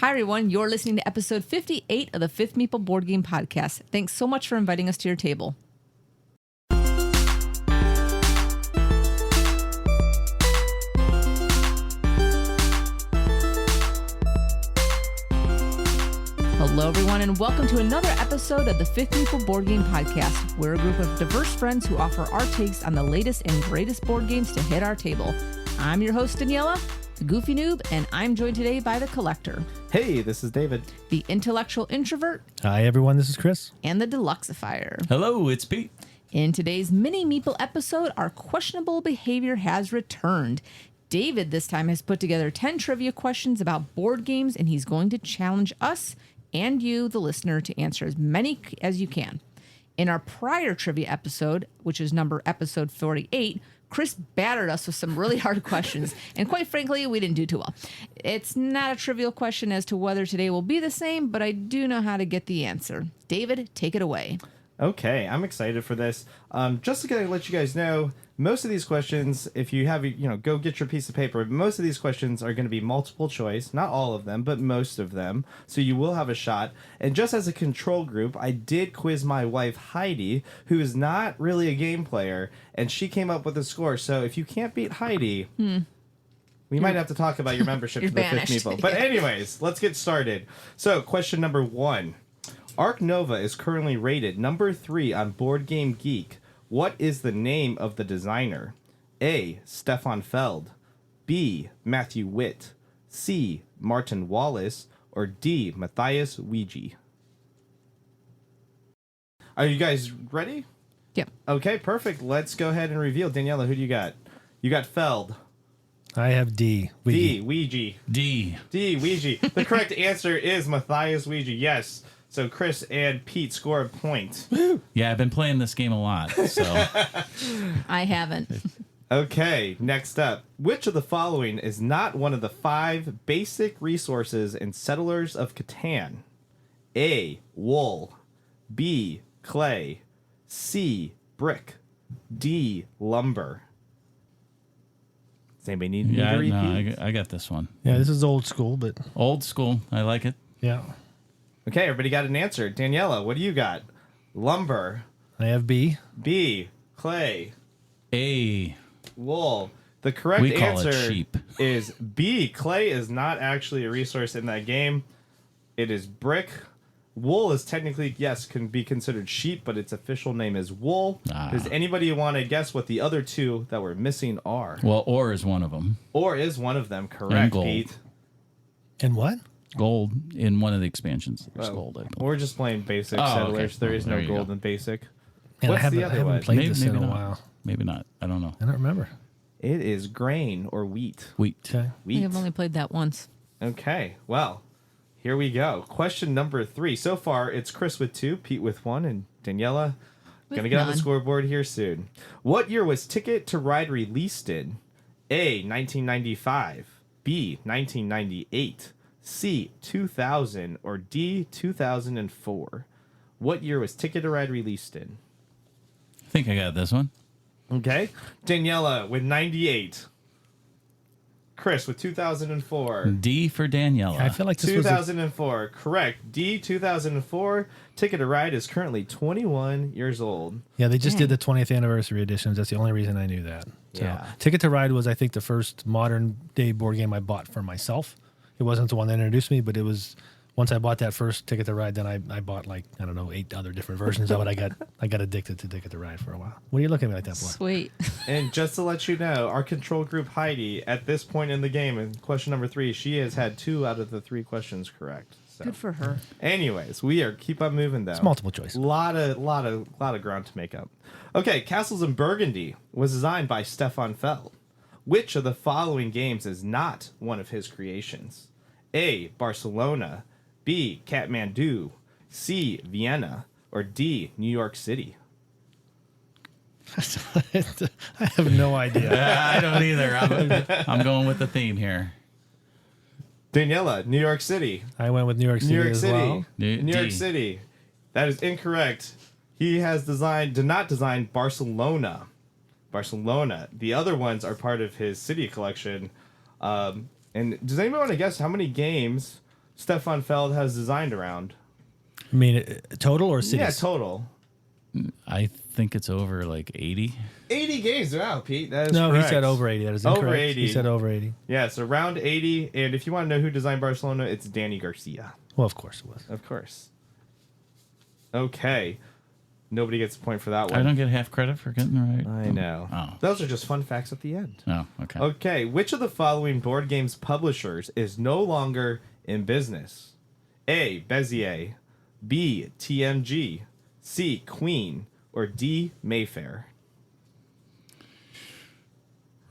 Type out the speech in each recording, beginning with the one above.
Hi, everyone. You're listening to episode 58 of the Fifth Meeple Board Game Podcast. Thanks so much for inviting us to your table. Hello, everyone, and welcome to another episode of the Fifth Meeple Board Game Podcast. We're a group of diverse friends who offer our takes on the latest and greatest board games to hit our table. I'm your host, Daniela, the Goofy Noob, and I'm joined today by the Collector. Hey, this is David. The Intellectual Introvert. Hi, everyone. This is Chris. And the Deluxeifier. Hello, it's Pete. In today's mini Meeple episode, our questionable behavior has returned. David this time has put together 10 trivia questions about board games, and he's going to challenge us and you, the listener, to answer as many as you can. In our prior trivia episode, which is episode 48, Chris battered us with some really hard questions, and quite frankly, we didn't do too well. It's not a trivial question as to whether today will be the same, but I do know how to get the answer. David, take it away. Okay, I'm excited for this. Just to let you guys know, most of these questions, if you have, go get your piece of paper. Most of these questions are going to be multiple choice. Not all of them, but most of them. So you will have a shot. And just as a control group, I did quiz my wife, Heidi, who is not really a game player, and she came up with a score. So if you can't beat Heidi, we might have to talk about your membership to the Fifth Meeple. But anyways, let's get started. So question number 1. Ark Nova is currently rated number 3 on Board Game Geek. What is the name of the designer? A. Stefan Feld. B. Matthew Witt. C. Martin Wallace. Or D. Matthias Ouija. Are you guys ready? Yep. Okay, perfect. Let's go ahead and reveal. Daniela, who do you got? You got Feld. I have D. D. Ouija. D. Ouija. The correct answer is Matthias Ouija. Yes. So Chris and Pete score a point. Yeah, I've been playing this game a lot, so. I haven't. Okay, next up. Which of the following is not one of the 5 basic resources in Settlers of Catan? A. Wool. B. Clay. C. Brick. D. Lumber. Does anybody need me to repeat? No, I got this one. Yeah, this is old school, but... Old school. I like it. Yeah. Okay, everybody got an answer. Daniela, what do you got? Lumber. I have B. B. Clay. A. Wool. The correct We call it answer sheep. is B. Clay is not actually a resource in that game. It is brick. Wool is technically, yes, can be considered sheep, but its official name is wool. Does anybody want to guess what the other 2 that were missing are? Well, ore is one of them. Or is one of them correct, And gold. Pete? And what? Gold in one of the expansions. There's gold. I believe. We're just playing basic Oh, Settlers. okay. There is There no you gold go. in basic. Man, What's the I other haven't one? played this in a not. while. Maybe not. I don't know. I don't remember. It is grain or wheat. Wheat. Okay. I Wheat. think I've only played that once. Okay, well, here we go. Question number 3. So far, it's Chris with 2, Pete with 1, and Daniela With gonna get on the none. scoreboard here soon. What year was Ticket to Ride released in? A. 1995. B. 1998. C. 2000. Or D. 2004. What year was Ticket to Ride released in? I think I got this one. Okay, Daniela with 98. Chris with 2004. D for Daniela. I feel like this was 2004, correct. D, 2004. Ticket to Ride is currently 21 years old. Yeah, they just did the 20th anniversary editions. That's the only reason I knew that. So, Yeah. Ticket to Ride was, I think, the first modern day board game I bought for myself. It wasn't the one that introduced me, but it was... Once I bought that first Ticket to Ride, then I bought 8 other different versions of it. I got addicted to Ticket to Ride for a while. What are you looking at me like that for? Sweet. And just to let you know, our control group Heidi, at this point in the game, in question number 3, she has had 2 out of the 3 questions correct. So. Good for her. Anyways, keep on moving though. It's multiple choice. Lot of ground to make up. Okay, Castles in Burgundy was designed by Stefan Feld. Which of the following games is not one of his creations? A. Barcelona. B. Kathmandu. C. Vienna. Or D. New York City. I have no idea. I don't either. I'm going with the theme here. Daniela, New York City. I went with New York City New York as City. well. New York City. That is incorrect. He did not design Barcelona. The other ones are part of his city collection. And does anybody want to guess how many games Stefan Feld has designed around? I mean, total or cities? Yeah, total. I think it's over like 80. 80 games. Wow, Pete. That is No, correct. he said over 80. That is incorrect. Over 80. He said over 80. Yeah, so around 80. And if you want to know who designed Barcelona, it's Danny Garcia. Well, of course it was. Of course. Okay. Nobody gets a point for that one. I don't get half credit for getting it right. I know. Oh. Those are just fun facts at the end. Oh, okay. Okay, which of the following board games publishers is no longer in business? A. Bezier, B. TMG, C. Queen, or D. Mayfair?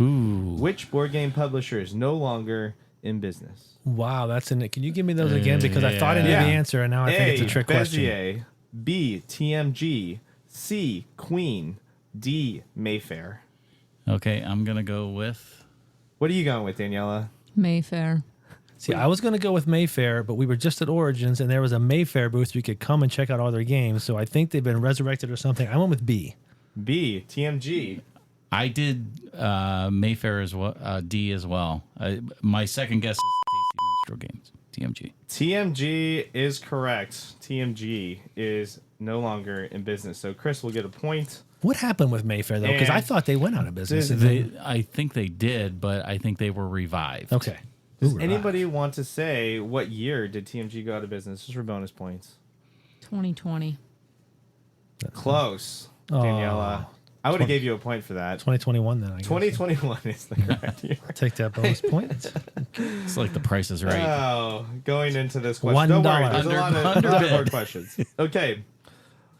Ooh. Which board game publisher is no longer in business? Wow, that's in it. Can you give me those again? Because I thought I knew Yeah. the answer, and now I think it's a trick question. Bezier, B. TMG, C. Queen, D. Mayfair. Okay, I'm going to go with... What are you going with, Daniela? Mayfair. See, I was going to go with Mayfair, but we were just at Origins, and there was a Mayfair booth. You could come and check out all their games. So I think they've been resurrected or something. I went with B. B. TMG. I did Mayfair as well, D as well. My second guess is Tasty Minstrel Games, TMG. TMG is correct. TMG is no longer in business. So Chris will get a point. What happened with Mayfair, though? Because I And thought they went out of business. I think they did, but I think they were revived. Okay. Does Ooh, anybody want to say what year did TMG go out of business? Just for bonus points. 2020. Close, Daniela. I would have gave you a point for that. 2021 then, I guess. 2021 is the correct year. Take that bonus point. It's like the Price is Right. Oh, going into this question. Don't worry, there's a lot of more questions. Okay.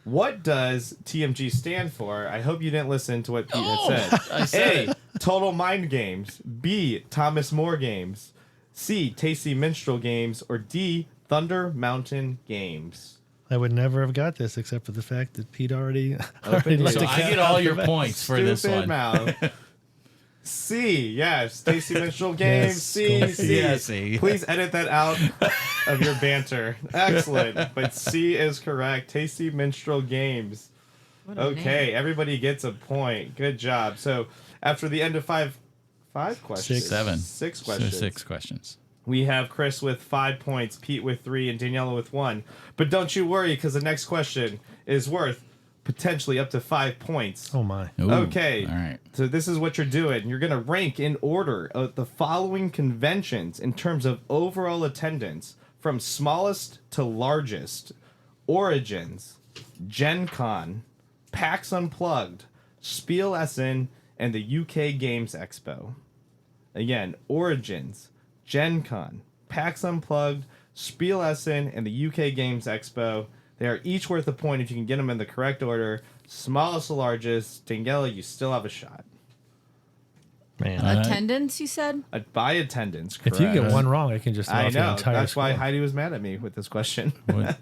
What does TMG stand for? I hope you didn't listen to what Pete had said. I said A. Total Mind Games. B. Thomas More Games. C. Tasty Minstrel Games. Or D. Thunder Mountain Games. I would never have got this except for the fact that Pete already Open let it. the So I cat get out all the your bag. points for this Stupid one. mouth. C. Yes. Tasty Minstrel Games. Yes, C. go C. Yeah, C. Please edit that out of your banter. Excellent. But C is correct. Tasty Minstrel Games. What a Okay, name. everybody gets a point. Good job. So after the end of five questions, Seven. six So questions. 6 questions. We have Chris with 5 points, Pete with 3, and Daniela with 1. But don't you worry, because the next question is worth potentially up to 5 points. Oh, my. Ooh, Okay. All right. So this is what you're doing. You're going to rank in order of the following conventions in terms of overall attendance from smallest to largest. Origins, Gen Con, PAX Unplugged, Spiel Essen, and the UK Games Expo. Again, Origins, Gen Con, PAX Unplugged, Spiel Essen, and the UK Games Expo. They are each worth a point if you can get them in the correct order. Smallest to largest. Daniela, you still have a shot. Man. Attendance, you said? By attendance, correct. If you get one wrong, I can just throw I off the know. entire That's why score. Heidi was mad at me with this question. What?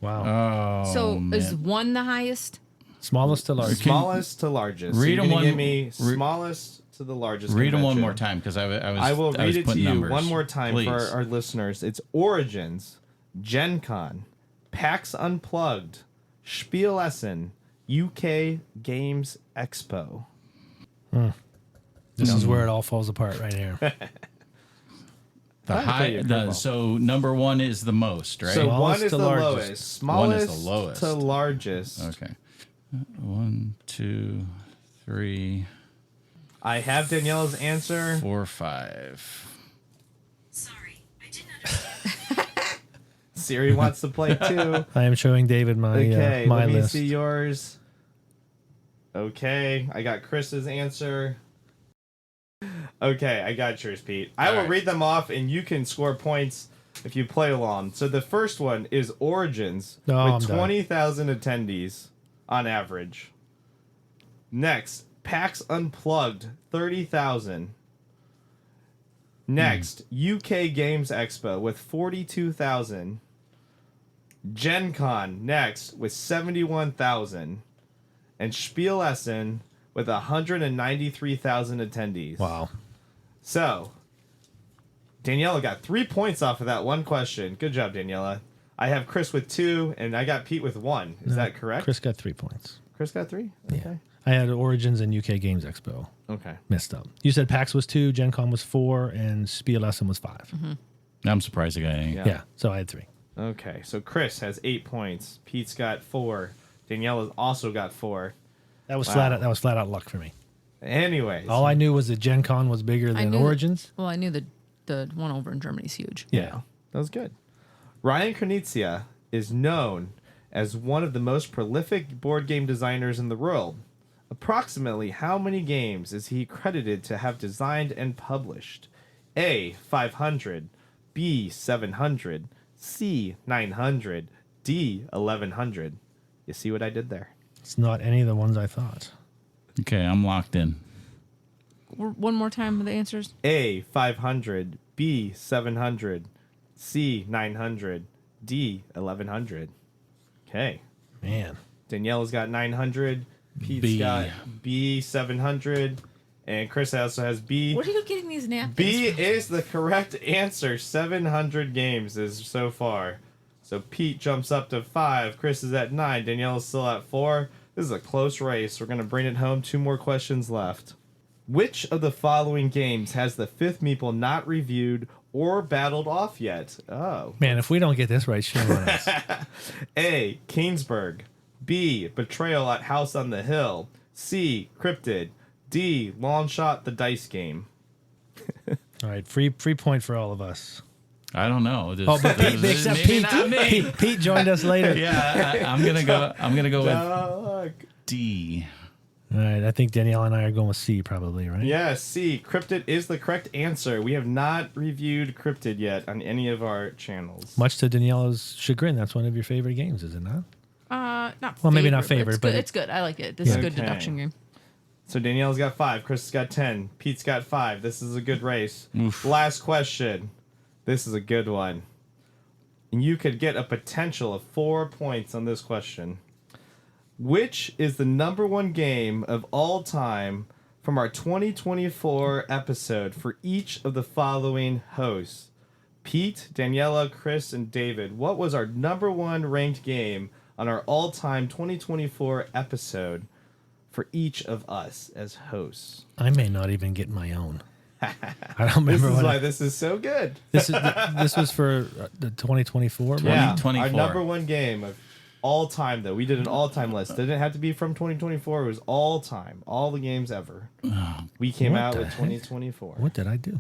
Wow. Oh, So man. is 1 the highest? Smallest to largest. Smallest to largest. read so them you're gonna one- give me re- smallest to the largest. Read them one convention. more time because I was. I will read was it to putting you numbers. one more time Please. for our listeners. It's Origins, Gen Con, PAX Unplugged, Spiel Essen, UK Games Expo. This is where it all falls apart right here. The I'll tell you high. a The, curveball. so number 1 is the most, right? So Smallest one is to the largest. lowest. One is Smallest the lowest. to largest. Okay. 1, 2, 3, I have Daniela's answer. 4, 5. Sorry, I didn't understand. Siri wants to play too. I am showing David my Okay, my let me list. see yours. Okay, I got Chris's answer. Okay, I got yours, Pete. I will Alright. read them off, and you can score points if you play along. So the first one is Origins Oh, I'm with done. 20,000 attendees on average. Next, PAX Unplugged, 30,000. Next, UK Games Expo with 42,000. Gen Con next with 71,000. And Spiel Essen with 193,000 attendees. Wow. So, Daniela got 3 points off of that one question. Good job, Daniela. I have Chris with 2, and I got Pete with 1. Is that correct? Chris got 3 points. Chris got 3? Okay. I had Origins and UK Games Expo. Okay. Messed up. You said PAX was 2, Gen Con was 4, and Spiel Essen was 5. I'm surprised I got any. Yeah. So I had 3. Okay, so Chris has 8 points. Pete's got 4. Danielle has also got 4. That was Wow. that was flat out luck for me. Anyways. All I knew was that Gen Con was bigger than Origins. Well, I knew the one over in Germany is huge. Yeah. That was good. Ryan Kernizia is known as one of the most prolific board game designers in the world. Approximately how many games is he credited to have designed and published? A. 500. B. 700. C. 900. D. 1100. You see what I did there? It's not any of the ones I thought. Okay, I'm locked in. One more time with the answers. A. 500. B. 700. C. 900. D. 1100. Okay. Man. Danielle's got 900. Pete's B. got B. 700. And Chris also has B. What are you getting these napkins? B from? is the correct answer. 700 games is so far. So Pete jumps up to 5. Chris is at 9. Danielle is still at 4. This is a close race. We're going to bring it home. 2 more questions left. Which of the following games has the 5th meeple not reviewed or battled off yet? Oh. Man, if we don't get this right, shame on us. A. Kingsburg. B. Betrayal at House on the Hill. C. Cryptid. D. Long Shot the Dice Game. All right, free point for all of us. I don't know. Oh, but Pete, except maybe Pete, not me. Pete joined us later. Yeah, I'm gonna go. I'm gonna go with Doug. D. All right, I think Danielle and I are going with C probably, right? Yeah, C. Cryptid is the correct answer. We have not reviewed Cryptid yet on any of our channels. Much to Danielle's chagrin, that's one of your favorite games, is it not? Not Well, maybe not but favorite, it's but good. It's good. I like it. This is a good Okay. deduction game. So Danielle's got 5. Chris has got 10. Pete's got 5. This is a good race. Oof. Last question. This is a good one. And you could get a potential of 4 points on this question. Which is the number 1 game of all time from our 2024 episode for each of the following hosts? Pete, Daniela, Chris, and David. What was our number 1 ranked game on our all-time 2024 episode for each of us as hosts? I may not even get my own. I don't This remember is what why this is so good. this was for the 2024. Yeah, 2024. our number 1 game of all time, though. We did an all-time list. It didn't have to be from 2024. It was all time, all the games ever. We came What out the with heck? 2024. What did I do?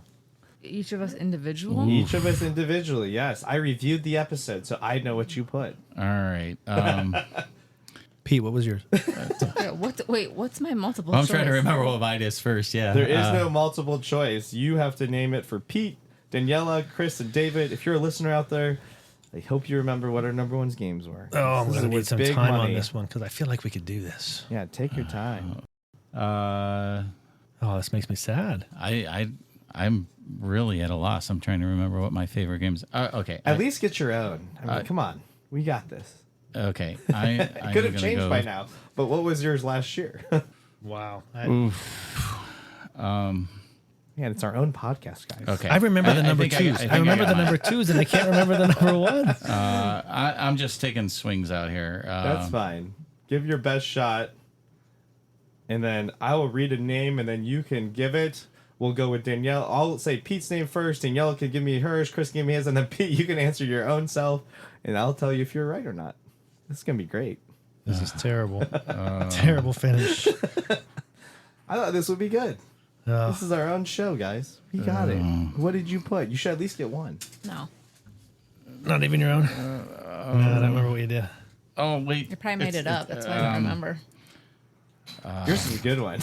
Each of us individual. Each of us individually, yes. I reviewed the episode, so I know what you put. All right. Pete, what was yours? Yeah, what's my multiple I'm choice? trying to remember what mine is first. Yeah. There is no multiple choice. You have to name it for Pete, Daniela, Chris, and David. If you're a listener out there, I hope you remember what our number 1's games were. Oh, I'm This going to is need with some big time on money. this one because I feel like we could do this. Yeah, take your time. Oh, this makes me sad. I'm really at a loss. I'm trying to remember what my favorite games. Okay. At least get your own. I mean, come on. We got this. Okay. It could have changed by now. But what was yours last year? Wow. Man, it's our own podcast, guys. Okay. I remember the I number think I- twos. I think I remember got the mine. number twos, and I can't remember the number ones. I'm just taking swings out here. That's fine. Give your best shot. And then I will read a name, and then you can give it. We'll go with Danielle. I'll say Pete's name first. Danielle can give me hers. Chris give me his. And then Pete, you can answer your own self. And I'll tell you if you're right or not. This is going to be great. This is terrible. Terrible finish. I thought this would be good. This is our own show, guys. We got it. What did you put? You should at least get one. No, Not even your own? No, I don't remember what you did. Oh wait. you probably made it up. That's why I don't remember. Yours is a good one.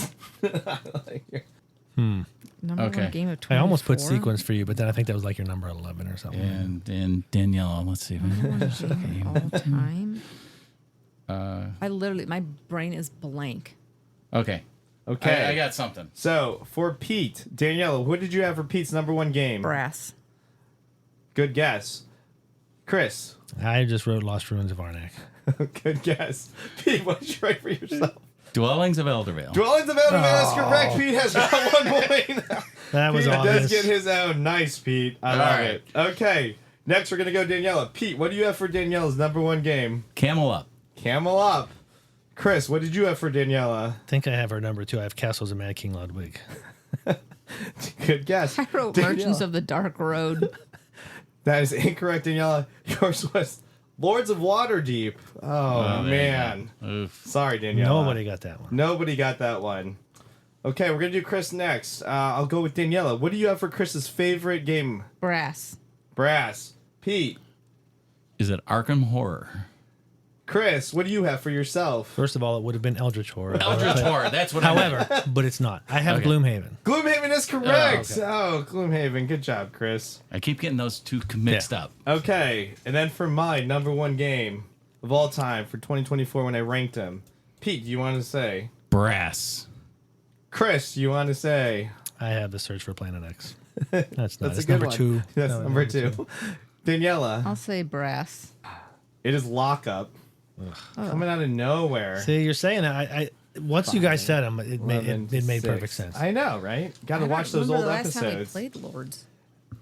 Number Okay. 1 game of 24. I almost put sequence for you, but then I think that was like your number 11 or something. And Danielle. Let's see. all time. I literally, my brain is blank. Okay. Okay. I got something. So, for Pete, Daniela, what did you have for Pete's number 1 game? Brass. Good guess. Chris. I just wrote Lost Ruins of Arnak. Good guess. Pete, what did you write for yourself? Dwellings of Eldervale. Dwellings of Eldervale, that's correct. Pete has got 1 point. That was Pete does obvious. get his own. Nice, Pete. I love right. it. Okay. Next, we're going to go Daniela. Pete, what do you have for Daniela's number 1 game? Camel Up. Camel Up. Chris, what did you have for Daniela? I think I have her number 2. I have Castles of Mad King Ludwig. Good guess. I wrote Danielle. Merchants of the Dark Road. That is incorrect, Daniela. Yours was Lords of Waterdeep. Oh, man. Oof. Sorry, Daniela. Nobody got that one. Nobody got that one. Okay, we're going to do Chris next. I'll go with Daniela. What do you have for Chris's favorite game? Brass. Brass. Pete. Is it Arkham Horror? Chris, what do you have for yourself? First of all, it would have been Eldritch Horror. Eldritch Horror. That's what. However, but it's not. I have Okay. Gloomhaven. Gloomhaven is correct. okay. Oh, Gloomhaven. Good job, Chris. I keep getting those two mixed Yeah. up. Okay, and then for my number one game of all time for 2024 when I ranked them. Pete, do you want to say? Brass. Chris, do you want to say? I have The Search for Planet X. That's not. That's a It's good number one. 2. That's No, number two. Daniela, I'll say brass. it is Lockup. Coming out of nowhere. See, you're saying that. I once you guys said them, it made 11-6. perfect sense. I know, right? Got to I watch don't those remember old the last time I episodes. played Lords.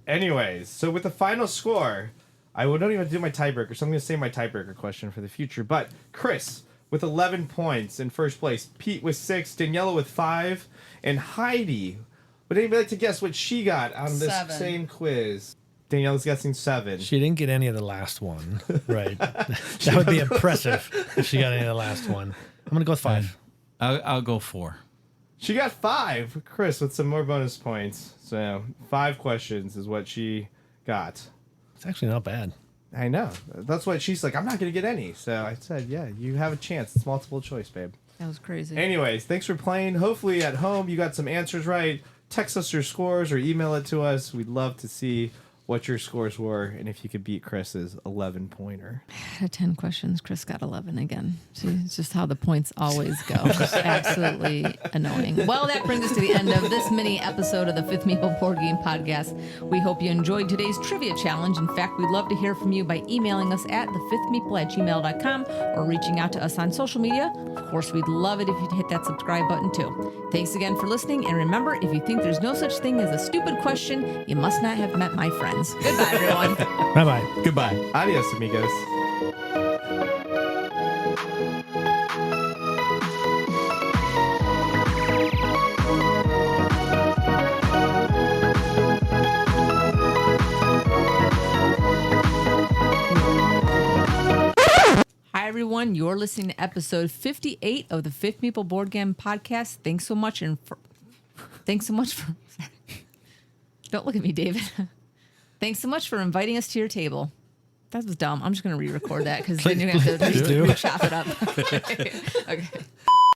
Anyways, so with the final score, I don't even do my tiebreaker, so I'm going to save my tiebreaker question for the future. But Chris with 11 points in first place, Pete with 6, Daniela with 5, and Heidi. Would anybody like to guess what she got on this 7. same quiz? Daniela's guessing 7. She didn't get any of the last one, right? That would be impressive if she got any of the last one. I'm gonna go with 5. I'll go 4. She got 5. Chris with some more bonus points. So 5 questions is what she got. It's actually not bad. I know. That's why she's like, I'm not going to get any. So I said, yeah, you have a chance. It's multiple choice, babe. That was crazy. Anyways, thanks for playing. Hopefully at home you got some answers right. Text us your scores or email it to us. We'd love to see what your scores were and if you could beat Chris's 11-pointer. Out of 10 questions, Chris got 11 again. See, it's just how the points always go. Just absolutely annoying. Well, that brings us to the end of this mini episode of the Fifth Meeple Board Game Podcast. We hope you enjoyed today's trivia challenge. In fact, we'd love to hear from you by emailing us at thefifthmeeple@gmail.com or reaching out to us on social media. Of course, we'd love it if you'd hit that subscribe button too. Thanks again for listening. And remember, if you think there's no such thing as a stupid question, you must not have met my friends. Goodbye, everyone. Bye bye. Goodbye. Adios, amigos. Hi, everyone. You're listening to episode 58 of the Fifth Meeple Board Game Podcast. Thanks so much for. Sorry. Don't look at me, David. Thanks so much for inviting us to your table. That was dumb. I'm just going to re-record that because then you're going to have Please do. to chop it up. Okay.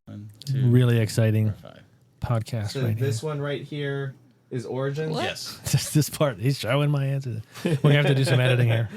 1, 2, Really exciting 5. podcast So right this one right here is Origins. What? Yes. here. Just this part. He's showing my answer. We're gonna have to do some editing here.